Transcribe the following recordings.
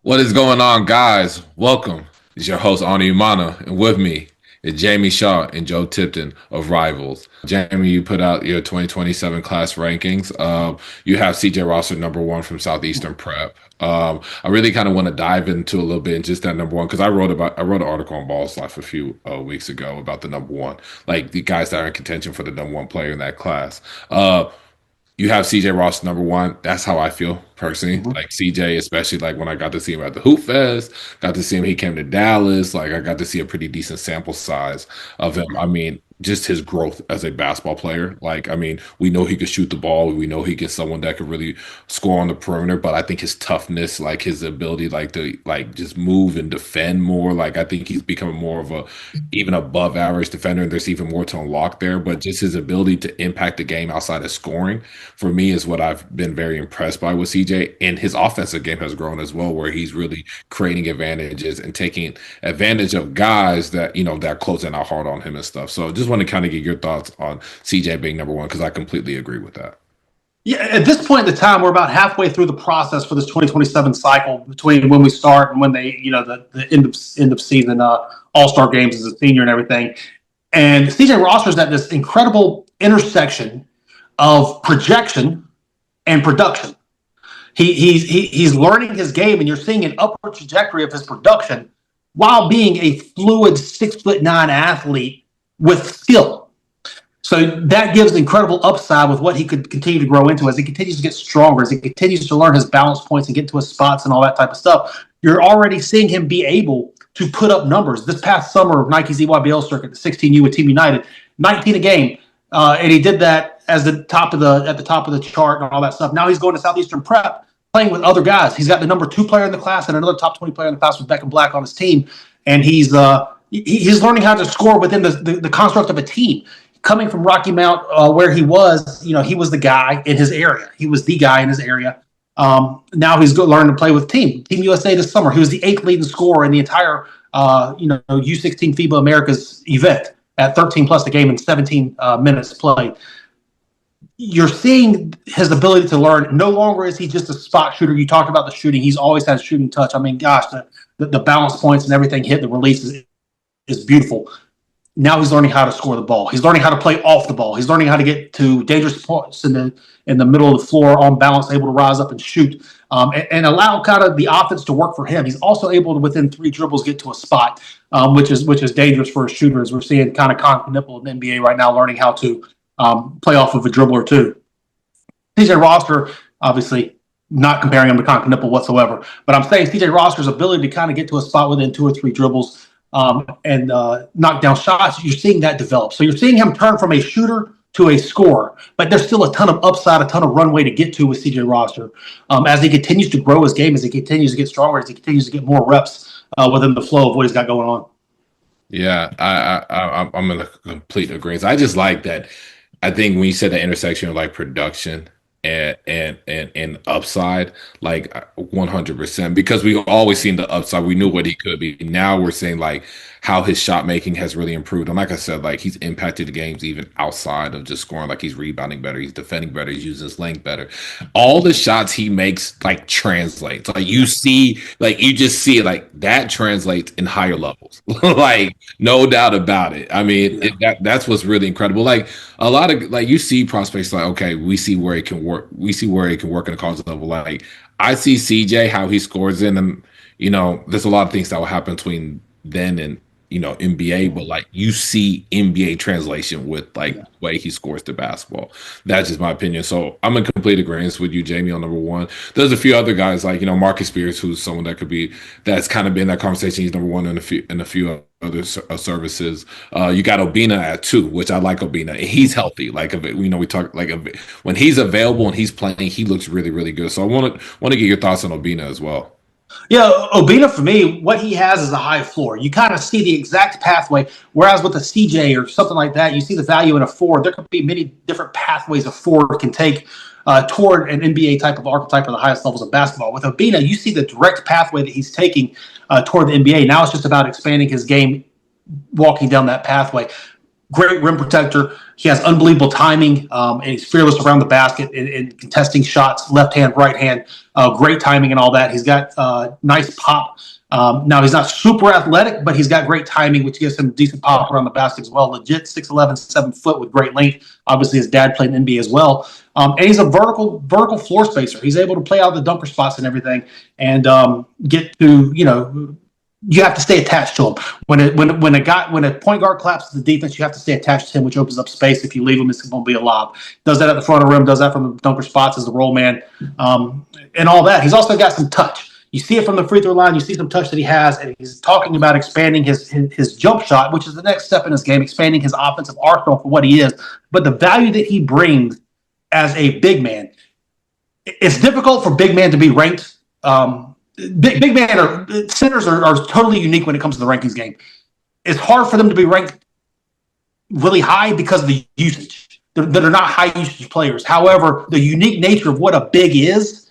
What is going on, guys? Welcome. It's your host, Umana, and with me is Jamie Shaw and Joe Tipton of Rivals. Jamie, you put out your 2027 class rankings. You have CJ Rosser number one from Southeastern Prep. I really kind of want to dive into a little bit in just that number one because I wrote an article on Balls Life a few weeks ago about the number one, like the guys that are in contention for the number one player in that class. You have CJ Ross number one. That's how I feel personally. Mhm. Like CJ, especially like when I got to see him at the Hoop Fest, got to see him. He came to Dallas. Like I got to see a pretty decent sample size of him. I mean, just his growth as a basketball player. Like, I mean, we know he could shoot the ball. We know he gets someone that could really score on the perimeter. But I think his toughness, like his ability, like to like just move and defend more. Like I think he's becoming more of a even above average defender. And there's even more to unlock there. But just his ability to impact the game outside of scoring for me is what I've been very impressed by with CJ. And his offensive game has grown as well, where he's really creating advantages and taking advantage of guys that, that are closing out hard on him and stuff. So just want to kind of get your thoughts on CJ being number one, because I completely agree with that. Yeah, at this point in the time, we're about halfway through the process for this 2027 cycle between when we start and when the end of season All-Star games as a senior and everything. And CJ Rosser's at this incredible intersection of projection and production. He's learning his game, and you're seeing an upward trajectory of his production while being a fluid 6'9" athlete with skill. So that gives incredible upside with what he could continue to grow into as he continues to get stronger, as he continues to learn his balance points and get to his spots and all that type of stuff. You're already seeing him be able to put up numbers. This past summer of Nike's EYBL circuit, the 16U with Team United, 19 a game, and he did that as at the top of the chart and all that stuff. Now he's going to Southeastern Prep, playing with other guys. He's got the number 2 player in the class and another top 20 player in the class with Beckham Black on his team, and he's learning how to score within the construct of a team. Coming from Rocky Mount, where he was, he was the guy in his area. He was the guy in his area. Now he's learning to play with Team USA this summer. He was the 8th leading scorer in the entire, U16 FIBA Americas event at 13 plus a game and 17 minutes played. You're seeing his ability to learn. No longer is he just a spot shooter. You talked about the shooting. He's always had shooting touch. I mean, gosh, the balance points and everything hit, the release is beautiful. Now he's learning how to score the ball. He's learning how to play off the ball. He's learning how to get to dangerous points in the middle of the floor on balance, able to rise up and shoot, and allow kind of the offense to work for him. He's also able to, within 3 dribbles, get to a spot, which is dangerous for a shooter, as we're seeing kind of Con Nipple in the NBA right now, learning how to play off of a dribble or two. CJ Rosser, obviously, not comparing him to Con Nipple whatsoever, but I'm saying CJ Rosser's ability to kind of get to a spot within 2 or 3 dribbles and knock down shots, you're seeing that develop. So you're seeing him turn from a shooter to a scorer, but there's still a ton of upside, a ton of runway to get to with CJ Rosser as he continues to grow his game, as he continues to get stronger, as he continues to get more reps within the flow of what he's got going on. Yeah, I'm in a complete agreement. I just like that. I think when you said the intersection of like production and upside, like 100%, because we've always seen the upside. We knew what he could be. Now we're saying like how his shot making has really improved. And like I said, like he's impacted the games even outside of just scoring. Like he's rebounding better, he's defending better, he's using his length better. All the shots he makes like translates. Like you see, like you just see it, like that translates in higher levels. Like no doubt about it. I mean, that's what's really incredible. Like a lot of like you see prospects like, okay, we see where he can work. We see where he can work in a college level. Like I see CJ how he scores in, and there's a lot of things that will happen between then and NBA, but like you see NBA translation with like the way he scores the basketball. That's just my opinion. So I'm in complete agreement with you, Jamie, on number one. There's a few other guys like Marcus Spears, who's someone that could be that's kind of been that conversation. He's number one in a few other services. You got Obina at 2, which I like Obina. He's healthy. Like we talk like when he's available and he's playing, he looks really really good. So I want to get your thoughts on Obina as well. Yeah, Obina, for me, what he has is a high floor. You kind of see the exact pathway, whereas with a CJ or something like that, you see the value in a forward. There could be many different pathways a forward can take toward an NBA type of archetype at the highest levels of basketball. With Obina, you see the direct pathway that he's taking toward the NBA. Now it's just about expanding his game, walking down that pathway. great rim protector. He has unbelievable timing, and he's fearless around the basket in contesting shots, left hand, right hand. Great timing and all that. He's got nice pop. Now, he's not super athletic, but he's got great timing, which gives him decent pop around the basket as well. Legit 6'11", 7 foot with great length. Obviously, his dad played in the NBA as well. And he's a vertical floor spacer. He's able to play out the dunker spots and everything and get to, you have to stay attached to him. When a point guard collapses the defense, you have to stay attached to him, which opens up space. If you leave him, it's going to be a lob. Does that at the front of the rim, does that from the dunker spots as the roll man, and all that. He's also got some touch. You see it from the free throw line. You see some touch that he has, and he's talking about expanding his jump shot, which is the next step in his game, expanding his offensive arsenal for what he is. But the value that he brings as a big man, it's difficult for big men to be ranked. Big man or centers are totally unique when it comes to the rankings game. It's hard for them to be ranked really high because of the usage. They're not high usage players. However, the unique nature of what a big is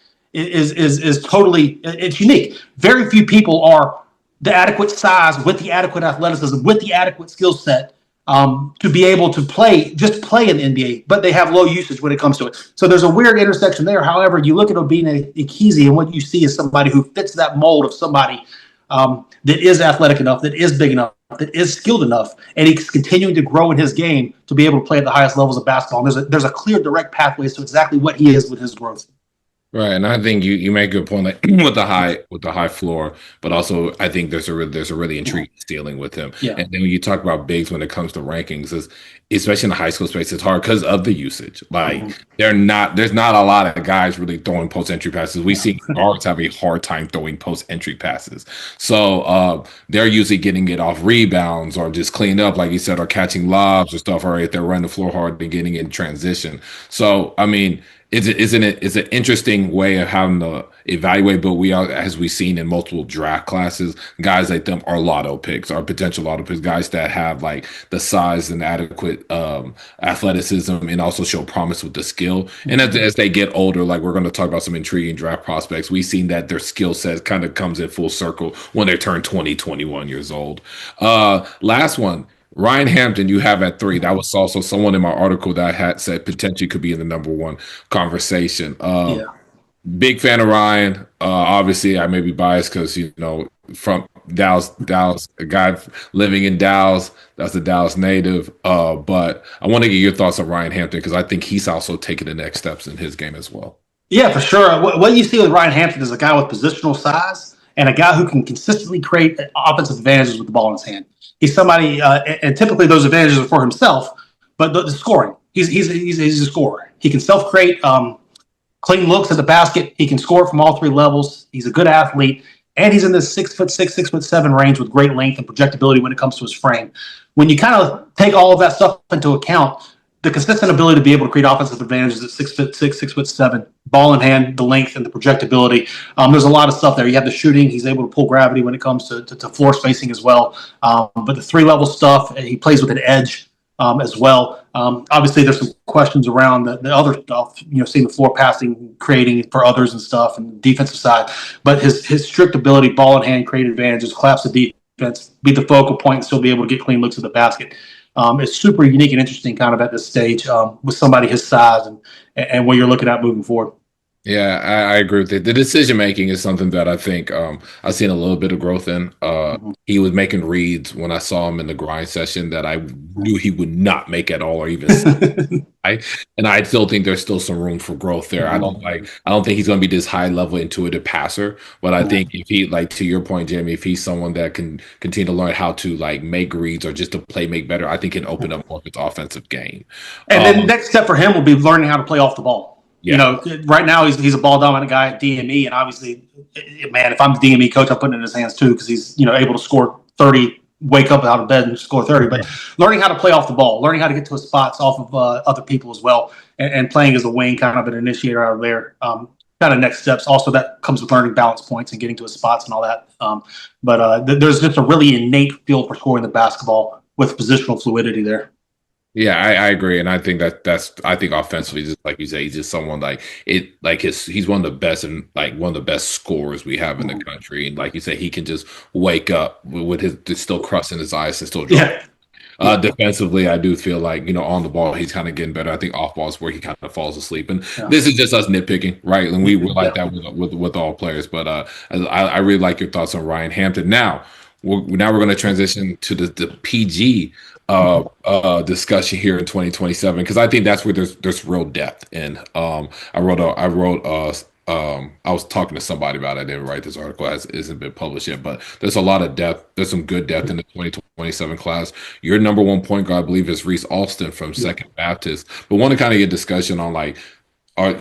totally, it's unique. Very few people are the adequate size with the adequate athleticism with the adequate skill set to be able to play in the NBA, but they have low usage when it comes to it. So there's a weird intersection there. However, you look at Obina Ikezi, and what you see is somebody who fits that mold of somebody that is athletic enough, that is big enough, that is skilled enough, and he's continuing to grow in his game to be able to play at the highest levels of basketball. And there's a clear, direct pathway to exactly what he is with his growth. Right, and I think you make a good point, like with the high floor, but also I think there's a really intriguing ceiling with him. Yeah. And then when you talk about bigs when it comes to rankings, is especially in the high school space, it's hard because of the usage. Like there's not a lot of guys really throwing post entry passes. We see guards have a hard time throwing post entry passes, so they're usually getting it off rebounds or just cleaned up, like you said, or catching lobs or stuff, or if they're running the floor hard and getting in transition. So I mean. It's an interesting way of having to evaluate, but we are, as we've seen in multiple draft classes, guys like them are lotto picks, are potential lotto picks, guys that have like the size and adequate athleticism and also show promise with the skill. And as they get older, like we're going to talk about some intriguing draft prospects, we've seen that their skill set kind of comes in full circle when they turn 20, 21 years old. Last one. Ryan Hampton, you have at 3. That was also someone in my article that I had said potentially could be in the number 1 conversation. Big fan of Ryan. Obviously, I may be biased because from Dallas, a guy living in Dallas. That's a Dallas native. But I want to get your thoughts on Ryan Hampton because I think he's also taking the next steps in his game as well. Yeah, for sure. What you see with Ryan Hampton is a guy with positional size and a guy who can consistently create offensive advantages with the ball in his hand. He's somebody, and typically those advantages are for himself, but the scoring. He's a scorer. He can self-create clean looks at the basket. He can score from all 3 levels. He's a good athlete, and he's in this 6'6", 6'7" range with great length and projectability when it comes to his frame. When you kind of take all of that stuff into account, the consistent ability to be able to create offensive advantages at 6'6", 6'7", ball in hand, the length and the projectability. There's a lot of stuff there. You have the shooting. He's able to pull gravity when it comes to floor spacing as well. But the 3-level stuff, he plays with an edge as well. Obviously, there's some questions around the other stuff, seeing the floor passing, creating for others and stuff, and the defensive side. But his strict ability, ball in hand, create advantages, collapse the defense, be the focal point, and still be able to get clean looks at the basket. It's super unique and interesting kind of at this stage with somebody his size and what you're looking at moving forward. Yeah, I agree with it. The decision making is something that I think I've seen a little bit of growth in. He was making reads when I saw him in the grind session that I knew he would not make at all or even and I still think there's still some room for growth there. I don't think he's going to be this high level intuitive passer, but I think if he, like to your point, Jamie, if he's someone that can continue to learn how to like make reads or just to make better, I think can open up more of his offensive game. And then the next step for him will be learning how to play off the ball. Yeah. Right now he's a ball dominant guy at DME, and obviously, man, if I'm the DME coach, I'm putting it in his hands too because he's able to score 30, wake up out of bed and score 30. But learning how to play off the ball, learning how to get to his spots off of other people as well, and playing as a wing, kind of an initiator out of there. Kind of next steps. Also, that comes with learning balance points and getting to his spots and all that. But there's just a really innate feel for scoring the basketball with positional fluidity there. Yeah, I agree, and I think I think offensively, just like you say, he's just someone he's one of the best and one of the best scorers we have in the country. And like you say, he can just wake up with his still crust in his eyes and still draw. Yeah. Defensively, I do feel like, on the ball, he's kind of getting better. I think off ball is where he kind of falls asleep. And Yeah. this is just us nitpicking, right? And we like Yeah. that with all players. But I really like your thoughts on Ryan Hampton. Now, we're going to transition to the PG discussion here in 2027, because I think that's where there's real depth. And I was talking to somebody about it. I didn't write this article, as it hasn't been published yet, but there's a lot of depth. There's some good depth in the 2027 class. Your number one point guard, I believe, is Reese Alston from Yeah. Second Baptist. But want to kind of get discussion on like our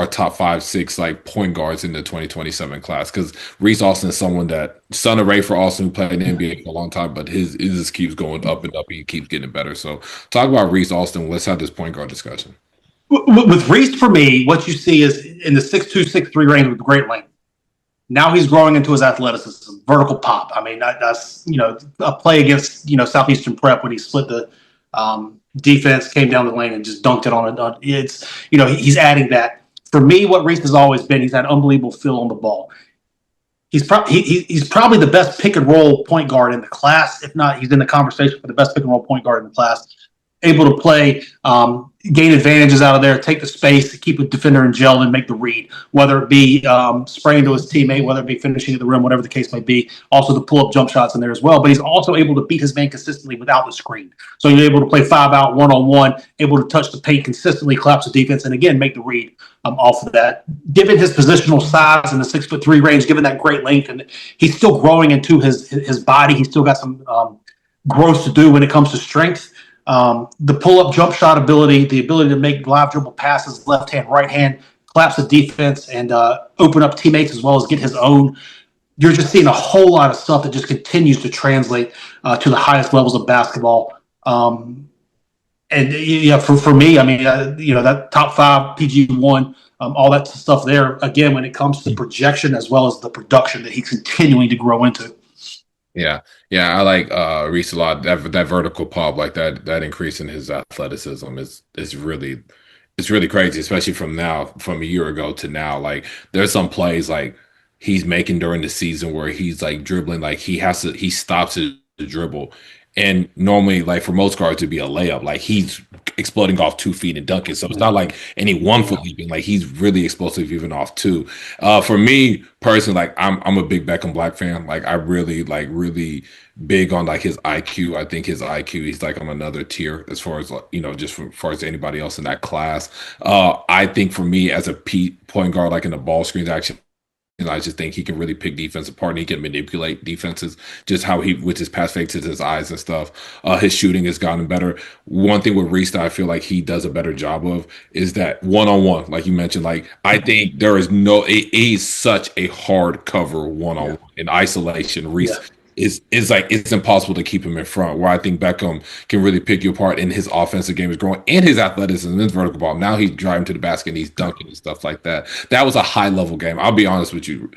top 5, 6 like point guards in the 2027 class, because Reese Alston is someone that son of Ray for Alston, who played in the NBA for a long time, but his just keeps going up and up. He keeps getting better. So talk about Reese Alston. Let's have this point guard discussion. With Reese, for me, what you see is in the 6'2", 6'3" range with great length. Now he's growing into his athleticism, vertical pop. I mean, that's a play against Southeastern Prep when he split the defense, came down the lane and just dunked it on it. It's he's adding that. For me, what Reese has always been, he's had unbelievable feel on the ball. He's probably the best pick and roll point guard in the class. If not, he's in the conversation for the best pick and roll point guard in the class. Able to play, gain advantages out of there, take the space, keep a defender in gel, and make the read, whether it be spraying to his teammate, whether it be finishing at the rim, whatever the case may be. Also, the pull-up jump shots in there as well. But he's also able to beat his man consistently without the screen. So you're able to play 5-out, 1-on-1, able to touch the paint consistently, collapse the defense, and again, make the read off of that. Given his positional size in the 6'3" range, given that great length, and he's still growing into his body. He's still got some growth to do when it comes to strength. The pull-up jump shot ability, the ability to make live dribble passes, left hand, right hand, collapse the defense, and open up teammates as well as get his own. You're just seeing a whole lot of stuff that just continues to translate to the highest levels of basketball. And yeah, for me, I mean, that top 5 PG1, all that stuff there. Again, when it comes to projection as well as the production that he's continuing to grow into. Yeah, I like Reese a lot. That vertical pop, like that increase in his athleticism is really crazy, especially from a year ago to now. Like there's some plays like he's making during the season where he's like dribbling, like he stops his dribble. And normally, like for most guards, it'd be a layup. Like he's exploding off 2 feet and dunking. So it's not like any 1 foot leaping. Like he's really explosive even off 2. For me personally, like I'm a big Beckham Black fan. Like I really big on like his IQ. I think his IQ, he's like on another tier as far as just as far as anybody else in that class. I think for me as a point guard, like in the ball screens action, I just think he can really pick defense apart, and he can manipulate defenses. Just how he, with his pass fakes, his eyes and stuff. His shooting has gotten better. One thing with Reese that I feel like he does a better job of is that one-on-one, like you mentioned. Like I think there is he's such a hard cover one-on-one in isolation. Reese. Yeah. Is like it's impossible to keep him in front, where I think Beckham can really pick you apart, and his offensive game is growing, and his athleticism and his vertical ball. Now he's driving to the basket and he's dunking and stuff like that. That was a high level game. I'll be honest with you,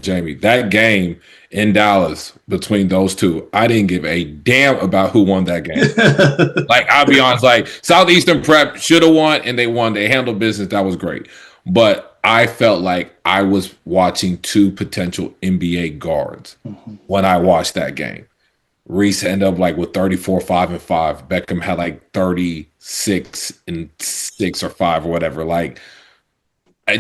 Jamie. That game in Dallas between those two, I didn't give a damn about who won that game. Like I'll be honest, like Southeastern Prep should have won, and they won. They handled business. That was great, but I felt like I was watching 2 potential NBA guards when I watched that game. Reese ended up like with 34, 5 and 5. Beckham had like 36 and 6 or 5 or whatever. Like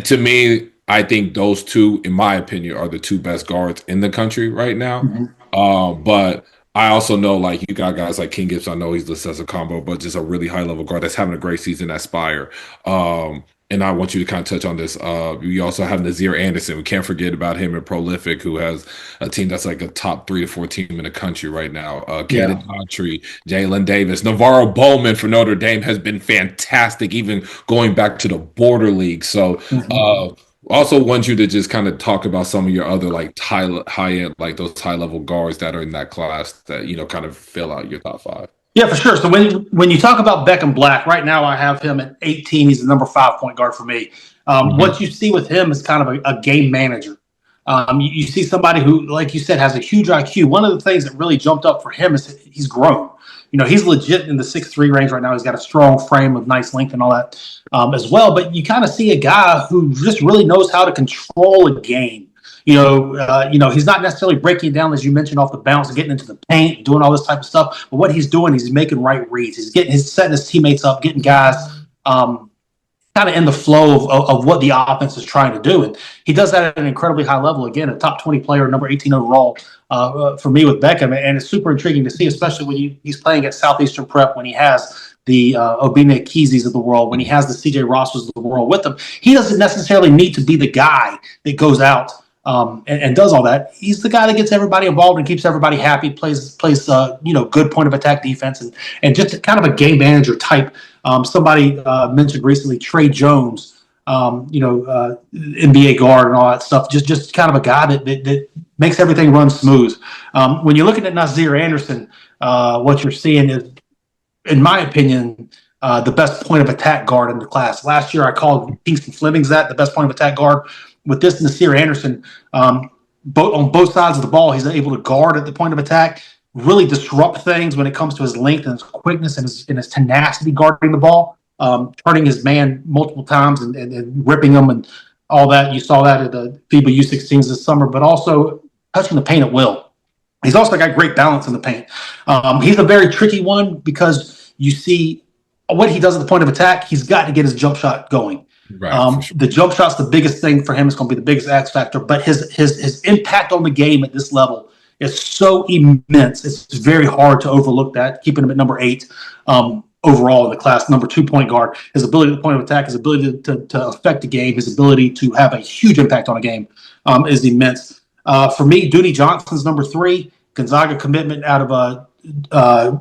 to me, I think those 2, in my opinion, are the 2 best guards in the country right now. But I also know like you got guys like King Gibbs. I know he's listed as a combo, but just a really high level guard that's having a great season at Spire. And I want you to kind of touch on this. We also have Nazir Anderson. We can't forget about him and Prolific, who has a team that's like a top 3 to 4 team in the country right now. Caden Autry, Jalen Davis, Navarro Bowman for Notre Dame has been fantastic, even going back to the border league. So also want you to just kind of talk about some of your other like high end, like those high level guards that are in that class that kind of fill out your top 5. Yeah, for sure. So when you talk about Beckham Black, right now I have him at 18. He's the number 5 point guard for me. What you see with him is kind of a game manager. You see somebody who, like you said, has a huge IQ. One of the things that really jumped up for him is he's grown. He's legit in the 6'3" range right now. He's got a strong frame with nice length and all that as well. But you kind of see a guy who just really knows how to control a game. He's not necessarily breaking it down, as you mentioned, off the bounce and getting into the paint, doing all this type of stuff. But what he's doing, he's making right reads. He's setting his teammates up, getting guys kind of in the flow of what the offense is trying to do. And he does that at an incredibly high level. Again, a top 20 player, number 18 overall for me with Beckham. And it's super intriguing to see, especially when he's playing at Southeastern Prep, when he has the Obina Keezeys of the world, when he has the CJ Rosses of the world with him. He doesn't necessarily need to be the guy that goes out and does all that. He's the guy that gets everybody involved and keeps everybody happy, plays good point of attack defense, and just kind of a game manager type. Somebody mentioned recently Trey Jones, NBA guard and all that stuff. Just kind of a guy that makes everything run smooth. When you're looking at Nazir Anderson, what you're seeing is, in my opinion, the best point of attack guard in the class. Last year, I called Kingston Fleming's the best point of attack guard. With this Nasir Anderson, on both sides of the ball, he's able to guard at the point of attack, really disrupt things when it comes to his length and his quickness and his tenacity guarding the ball, turning his man multiple times and ripping him and all that. You saw that at the FIBA U16s this summer, but also touching the paint at will. He's also got great balance in the paint. He's a very tricky one because you see what he does at the point of attack. He's got to get his jump shot going. Right, sure. The jump shot's the biggest thing for him. It's going to be the biggest X factor, but his impact on the game at this level is so immense. It's very hard to overlook that, keeping him at number 8 overall in the class, number 2 point guard. His ability to point of attack, his ability to affect the game, his ability to have a huge impact on a game is immense. For me, Dooney Johnson's number 3, Gonzaga commitment out of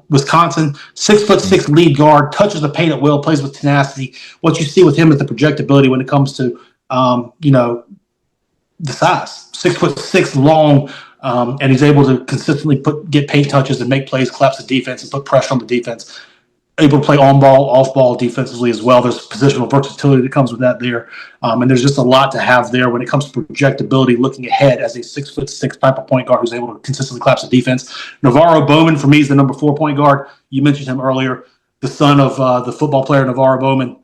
Wisconsin, 6'6" lead guard, touches the paint at will, plays with tenacity. What you see with him is the projectability when it comes to the size, 6'6" long, and he's able to consistently get paint touches and make plays, collapse the defense, and put pressure on the defense. Able to play on ball, off ball defensively as well. There's positional versatility that comes with that there. And there's just a lot to have there when it comes to projectability, looking ahead as a 6'6" type of point guard who's able to consistently collapse the defense. Navarro Bowman, for me, is the number 4 point guard. You mentioned him earlier, the son of the football player Navarro Bowman,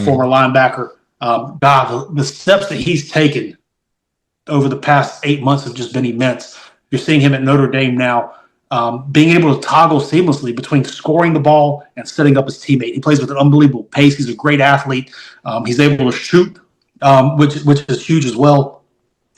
former linebacker. God, the steps that he's taken over the past 8 months have just been immense. You're seeing him at Notre Dame now. Being able to toggle seamlessly between scoring the ball and setting up his teammate. He plays with an unbelievable pace. He's a great athlete. He's able to shoot, which is huge as well.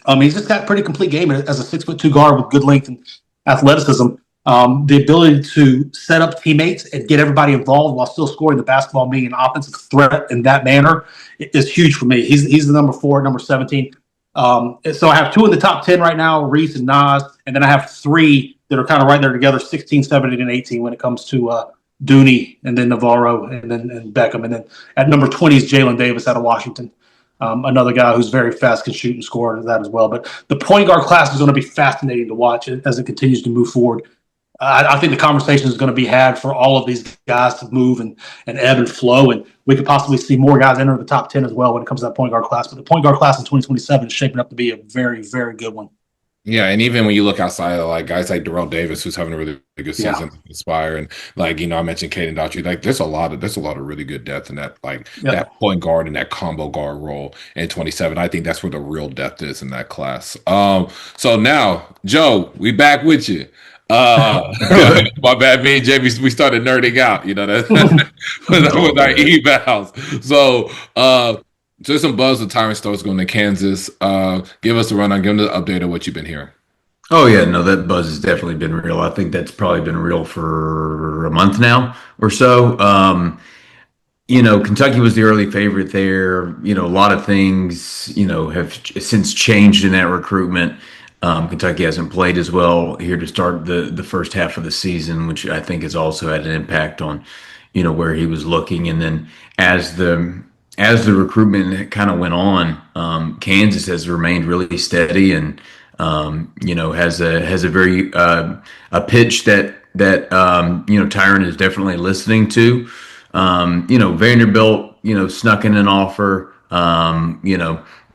He's just got a pretty complete game as a 6'2" guard with good length and athleticism. The ability to set up teammates and get everybody involved while still scoring the basketball, being an offensive threat in that manner is huge for me. He's the number 4, number 17. So I have 2 in the top 10 right now, Reese and Nas, and then I have 3 that are kind of right there together, 16, 17, and 18 when it comes to Dooney, and then Navarro, and Beckham. And then at number 20 is Jalen Davis out of Washington, another guy who's very fast, can shoot and score that as well. But the point guard class is going to be fascinating to watch as it continues to move forward. I think the conversation is going to be had for all of these guys to move and ebb and flow, and we could possibly see more guys enter the top 10 as well when it comes to that point guard class. But the point guard class in 2027 is shaping up to be a very, very good one. Yeah, and even when you look outside of like guys like Darrell Davis, who's having a really good season, Inspire, and I mentioned Caden Daughtry. Like, there's a lot of really good depth in that, that point guard and that combo guard role in 27. I think that's where the real depth is in that class. So now, Joe, we back with you. My bad, me and Jamie, we started nerding out, that with our evals. So there's some buzz with Tyran Stokes going to Kansas. Give us a rundown, give us an update of what you've been hearing. Oh, yeah, no, that buzz has definitely been real. I think that's probably been real for a month now or so. Kentucky was the early favorite there. A lot of things, have since changed in that recruitment. Kentucky hasn't played as well here to start the first half of the season, which I think has also had an impact on, where he was looking. And then as the recruitment kind of went on, Kansas has remained really steady and has a very a pitch that Tyran is definitely listening to. Vanderbilt snuck in an offer.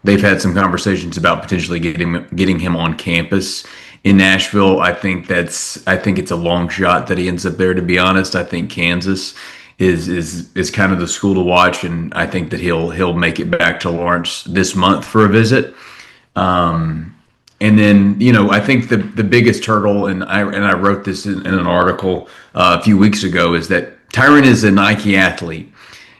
They've had some conversations about potentially getting him on campus in Nashville. I think it's a long shot that he ends up there, to be honest. I think Kansas is kind of the school to watch, and I think that he'll make it back to Lawrence this month for a visit. And then, I think the biggest hurdle, and I wrote this in an article a few weeks ago, is that Tyron is a Nike athlete.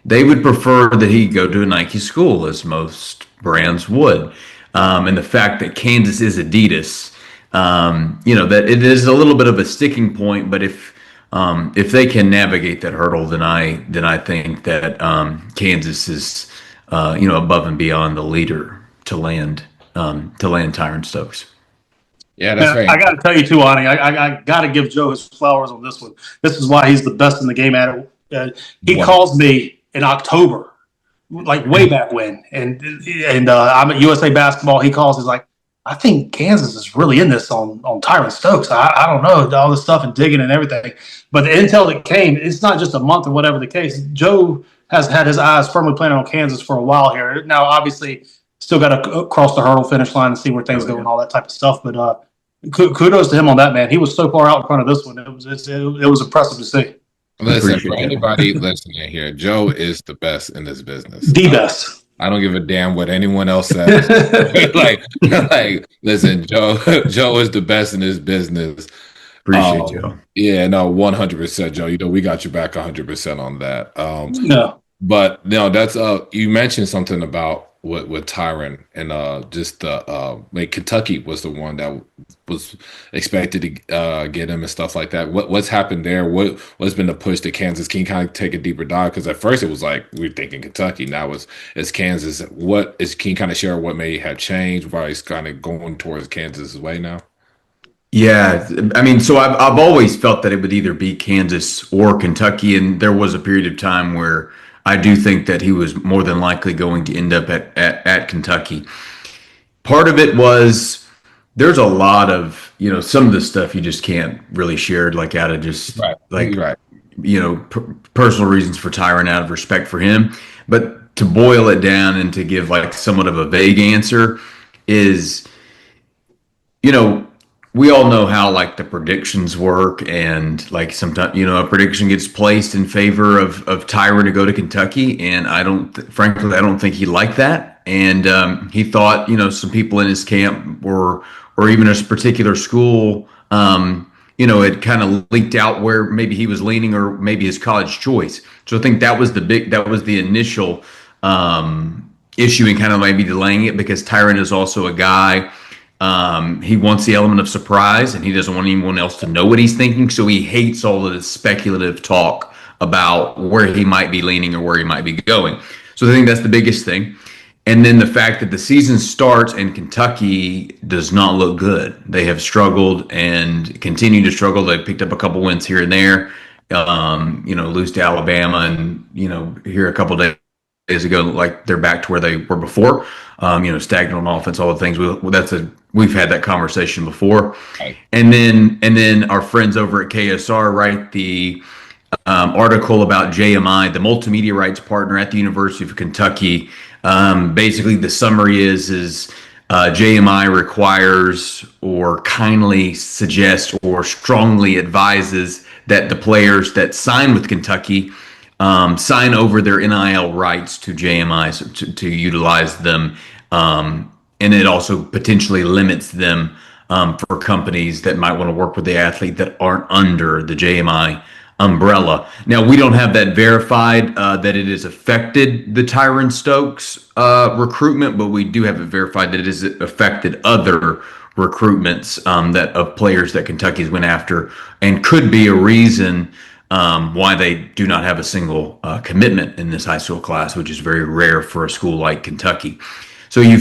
They would prefer that he go to a Nike school, as most brands would. And the fact that Kansas is Adidas, that it is a little bit of a sticking point. But if they can navigate that hurdle, then I think that Kansas is above and beyond the leader to land Tyran Stokes. Yeah, that's Yeah, right. I got to tell you too, Ani. I got to give Joe his flowers on this one. This is why he's the best in the game at it. He One. calls me in October, like way back when, and I'm at USA Basketball. He calls. He's like, I think Kansas is really in this on Tyran Stokes. I don't know all this stuff and digging and everything, but the intel that came, it's not just a month or whatever the case. Joe has had his eyes firmly planted on Kansas for a while here. Now, obviously, still got to cross the hurdle finish line and see where things go and all that type of stuff, but. Kudos to him on that, man. He was so far out in front of this one. It was impressive to see. Listen, for Appreciate that. anybody listening here, Joe is the best in this business. The best. I don't give a damn what anyone else says. Listen, Joe is the best in this business. Appreciate you. Yeah, no, 100%, Joe. We got your back 100% on that. No. But no, that's you mentioned something about with Tyron and just like Kentucky was the one that was expected to get him and stuff like that. What's happened there? What's been the push to Kansas? Can you kind of take a deeper dive? Because at first it was like we were thinking Kentucky, now it's Kansas. Can you kind of share what may have changed? Why he's kind of going towards Kansas' way now? Yeah, I mean, so I've always felt that it would either be Kansas or Kentucky, and there was a period of time where I do think that he was more than likely going to end up at Kentucky. Part of it was there's a lot of, some of the stuff you just can't really share, like out of just Right, like, right. personal reasons for Tyron out of respect for him. But to boil it down and to give like somewhat of a vague answer is, you know, we all know how like the predictions work, and like sometimes a prediction gets placed in favor of Tyra to go to Kentucky, and frankly, I don't think he liked that, and he thought some people in his camp or even a particular school, it kind of leaked out where maybe he was leaning or maybe his college choice. So I think that was the initial issue and kind of maybe delaying it, because Tyron is also a guy. He wants the element of surprise, and he doesn't want anyone else to know what he's thinking. So he hates all of this speculative talk about where he might be leaning or where he might be going. So I think that's the biggest thing. And then the fact that the season starts and Kentucky does not look good. They have struggled and continue to struggle. They picked up a couple wins here and there, lose to Alabama, and, here a couple days ago, like they're back to where they were before. Stagnant on offense, all the things. We've had that conversation before. Right. And then our friends over at KSR write the article about JMI, the multimedia rights partner at the University of Kentucky. Basically, the summary is JMI requires or kindly suggests or strongly advises that the players that sign with Kentucky sign over their NIL rights to JMI, so to utilize them. And it also potentially limits them for companies that might want to work with the athlete that aren't under the JMI umbrella. Now, we don't have that verified that it has affected the Tyran Stokes recruitment, but we do have it verified that it has affected other recruitments of players that Kentucky's went after, and could be a reason why they do not have a single commitment in this high school class, which is very rare for a school like Kentucky. So you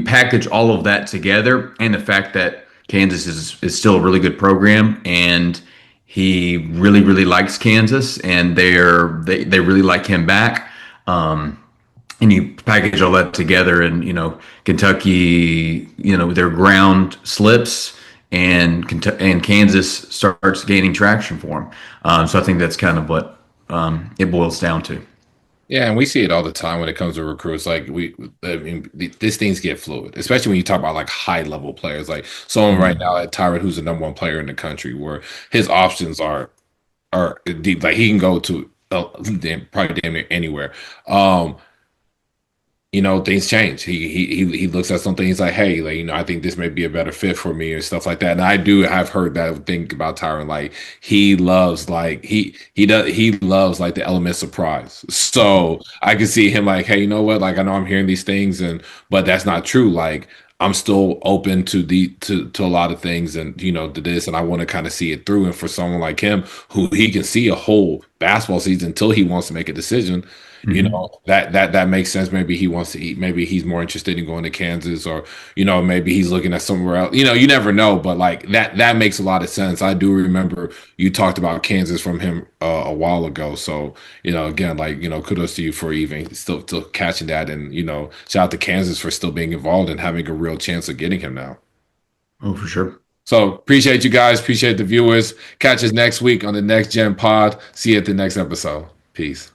package all of that together, and the fact that Kansas is still a really good program, and he really, really likes Kansas, and they really like him back. And you package all that together, and Kentucky, their ground slips, and Kansas starts gaining traction for him. So I think that's kind of what it boils down to. Yeah, and we see it all the time when it comes to recruits. Like these things get fluid, especially when you talk about like high level players, like someone right now at Tyra, who's the number one player in the country, where his options are deep. Like he can go to probably damn near anywhere. things change. He looks at something. He's like, hey, like, I think this may be a better fit for me and stuff like that. And I do have heard that thing about Tyron. Like he loves like he loves like the element surprise. So I can see him like, hey, you know what? Like I know I'm hearing these things, but that's not true. Like I'm still open to a lot of things, and to this, and I want to kind of see it through. And for someone like him, who he can see a whole basketball season until he wants to make a decision, Mhm. that makes sense. Maybe he wants to eat. Maybe he's more interested in going to Kansas, or maybe he's looking at somewhere else. You never know. But like that makes a lot of sense. I do remember you talked about Kansas from him a while ago. So again, like kudos to you for even still catching that, and shout out to Kansas for still being involved and having a real chance of getting him now. Oh, for sure. So appreciate you guys. Appreciate the viewers. Catch us next week on the Next Gen Pod. See you at the next episode. Peace.